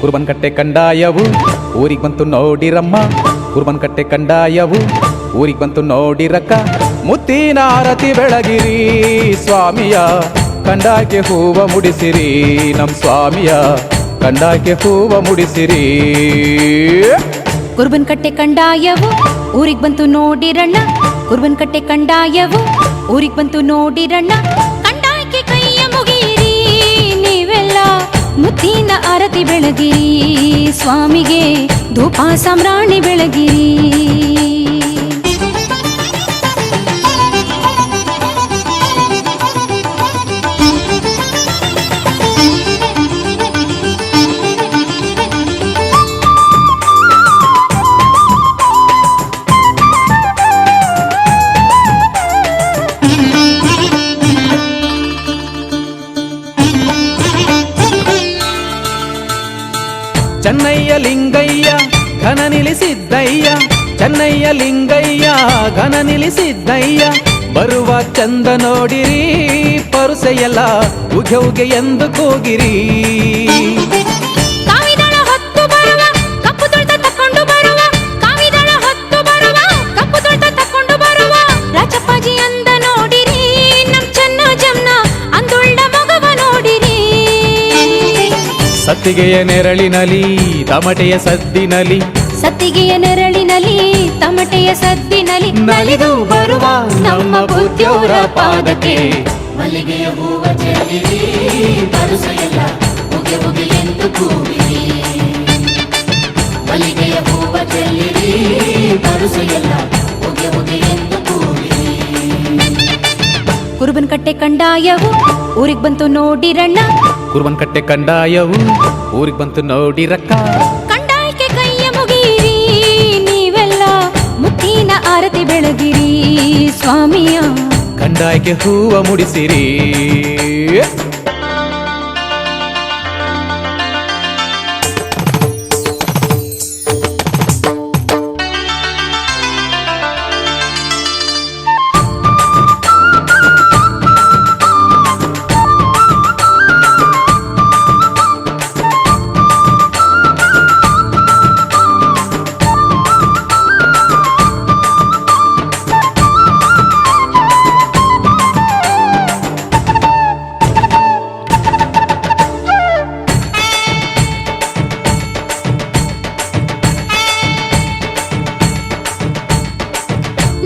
ಕುರುಬನ್ ಕಟ್ಟೆ ಕಂಡಾಯವು ಊರಿಗೆ ಬಂತು ನೋಡಿರಮ್ಮ. ಕುರುಬನ್ ಕಟ್ಟೆ ಕಂಡಾಯವು ಊರಿಗೆ ಬಂತು ನೋಡಿರಕ್ಕ. ಮುತ್ತಿನ ಆರತಿ ಬೆಳಗಿರಿ ಸ್ವಾಮಿಯ ಕಂಡಾಕೆ ಹೂವ ಮುಡಿಸಿರಿ. ನಮ್ ಸ್ವಾಮಿಯ ಕಂಡಾಕೆ ಹೂವ ಮುಡಿಸಿರಿ. ಕುರುಬನ್ ಕಟ್ಟೆ ಕಂಡಾಯವು ಊರಿಗೆ ಬಂತು ನೋಡಿರಣ್ಣ. ಕುರುಬನ್ ಕಟ್ಟೆ ಕಂಡಾಯವು ಊರಿಗೆ ಬಂತು ನೋಡಿರಣ್ಣ. ಕಂಡಾಯಕ್ಕೆ ಕೈಯ ಮುಗಿಯಿರಿ ನೀವೆಲ್ಲ. ಮುತ್ತಿನ ಆರತಿ ಬೆಳಗಿರಿ ಸ್ವಾಮಿಗೆ ಧೂಪ ಸಾಮ್ರಾಣಿ ಬೆಳಗಿರಿ. ಚೆನ್ನಯ್ಯ ಲಿಂಗಯ್ಯ ಘನ ನಿಲ್ಲಿಸಿದ್ದಯ್ಯ. ಚೆನ್ನಯ್ಯ ಲಿಂಗಯ್ಯ ಘನ ನಿಲ್ಲಿಸಿದ್ದಯ್ಯ. ಬರುವ ಚಂದ ನೋಡಿರಿ ಪರುಸೆಯಲ್ಲ ಉಗೆ ಉಗೆ ಎಂದು ಕೂಗಿರಿ. ಕಾವಿದಳ ಹೊತ್ತು ಬರುವ ಕಪ್ಪು ತೊಳ್ತ ತಕೊಂಡು ಬರುವ. ಕಾವಿದಳ ಹೊತ್ತು ಬರುವ ಕಪ್ಪು ತೊಳ್ತ ತಕೊಂಡು ಬರುವ. ರಾಜಪ್ಪಾಜಿ ಅಂದ ನೋಡಿರಿ ನಮ್ ಚೆನ್ನ ಜಮ್ನ ಅಂದುಳ್ಳ ಮಗವ ನೋಡಿರಿ. ಸತ್ತಿಗೆಯ ನೆರಳಿನಲಿ ತಮಟೆಯ ಸದ್ದಿನಲಿ. ಸತ್ತಿಗೆಯ ನೆರಳಿನಲಿ ತಮಟೆಯ ಸದ್ದಿನಲಿ ನಲಿದು ಬರುವ ನಮ್ಮ ಬುದ್ಧಿಯವರ ಪಾದಕ್ಕೆ ಮಲ್ಲಿಗೆಯ ಹೂವ ಚೆಲ್ಲಿರಿ ಪರುಸೆಯಲ್ಲ ಉಗೆ ಉಗೆ ಎಂದು ಕೂಗಿರಿ. ಮಲ್ಲಿಗೆಯ ಹೂವ ಚೆಲ್ಲಿರಿ ಪರುಸೆಯಲ್ಲ ಉಗೆ ಉಗೆ ಎಂದು ಕೂಗಿರಿ. ಕುರುಬನ್ ಕಟ್ಟೆ ಕಂಡಾಯವು ಊರಿಗೆ ಬಂತು ನೋಡಿರಣ್ಣ. ಕುರುಬನ್ ಕಟ್ಟೆ ಕಂಡಾಯವು ಊರಿಗೆ ಬಂತು ನೋಡಿರಕ್ಕ. ಕಂಡಾಯಕ್ಕೆ ಕೈಯ ಮುಗಿಯಿರಿ ನೀವೆಲ್ಲ. ಮುತ್ತಿನ ಆರತಿ ಬೆಳಗಿರಿ ಸ್ವಾಮಿಯ ಕಂಡಾಯಕ್ಕೆ ಹೂವ ಮುಡಿಸಿರಿ.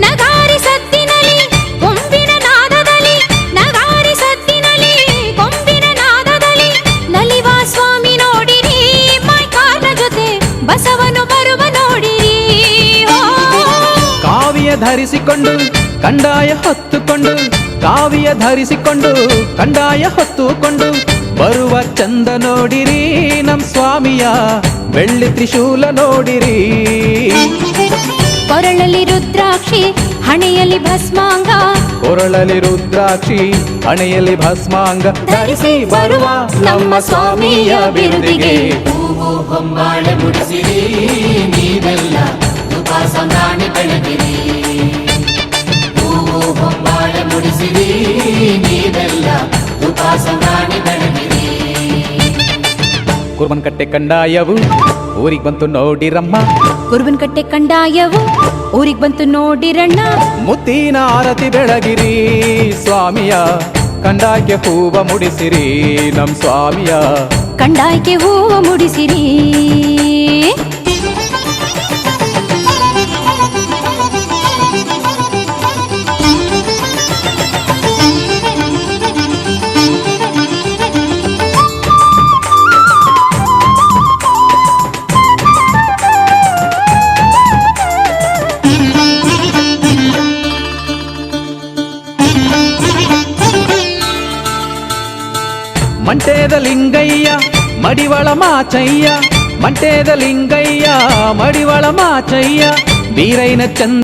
ನಗಾರಿ ಸದ್ದಿನಲಿ ಕೊಂಬಿನ ನಾದದಲ್ಲಿ. ನಗಾರಿ ಸದ್ದಿನಲಿ ಕೊಂಬಿನ ನಾದದಲ್ಲಿ ನಲಿವ ಸ್ವಾಮಿ ನೋಡಿರಿ. ಮೈಕಾಲ ಜೊತೆ ಬಸವನು ಬರುವ ನೋಡಿರಿ. ಕಾವಿಯ ಧರಿಸಿಕೊಂಡು ಕಂಡಾಯ ಹೊತ್ತುಕೊಂಡು. ಕಾವಿಯ ಧರಿಸಿಕೊಂಡು ಕಂಡಾಯ ಹೊತ್ತುಕೊಂಡು ಬರುವ ಚಂದ ನೋಡಿರಿ ನಮ್ ಸ್ವಾಮಿಯ ಬೆಳ್ಳಿ ತ್ರಿಶೂಲ ನೋಡಿರಿ. ಕೊರಳಲ್ಲಿ ರುದ್ರಾಕ್ಷಿ ಹಣೆಯಲ್ಲಿ ಭಸ್ಮಾಂಗ. ಕೊರಳಲ್ಲಿ ರುದ್ರಾಕ್ಷಿ ಹಣೆಯಲ್ಲಿ ಭಸ್ಮಾಂಗ ಧರಿಸಿ ಬರುವ ನಮ್ಮ ಸ್ವಾಮಿಯ ಬಿರುದಿಗೆ. ಹೂವು ಹೊಂಬಾಳೆ ಮುಡಿಸಿರಿ ನೀವೆಲ್ಲ ಧೂಪ ಸಾಮ್ರಾಣಿ ಬೆಳಗಿರಿ. ಹೂವು ಹೊಂಬಾಳೆ ಮುಡಿಸಿರಿ ನೀವೆಲ್ಲ ಧೂಪ ಸಾಮ್ರಾಣಿ ಬೆಳಗಿರಿ. ಕುರುಬನ್ ಕಟ್ಟೆ ಕಂಡಾಯವು ಊರಿಗೆ ಬಂತು ನೋಡಿರಮ್ಮ. ಕುರುಬನ್ ಕಟ್ಟೆ ಕಂಡಾಯವು ಊರಿಗೆ ಬಂತು ನೋಡಿರಣ್ಣ. ಮುತ್ತಿನ ಆರತಿ ಬೆಳಗಿರಿ ಸ್ವಾಮಿಯ ಕಂಡಾಕೆ ಹೂವ ಮುಡಿಸಿರಿ. ನಮ್ ಸ್ವಾಮಿಯ ಕಂಡಾಯಕ್ಕೆ ಹೂವ ಮುಡಿಸಿರಿ. ಮಂಟೇದ ಲಿಂಗಯ್ಯ ಮಡಿವಳ ಮಾಚಯ್ಯ. ಮಂಟೇದ ಲಿಂಗಯ್ಯ ಮಡಿವಳ ಮಾಚಯ್ಯ. ಬೀರೈನ ಚಂದ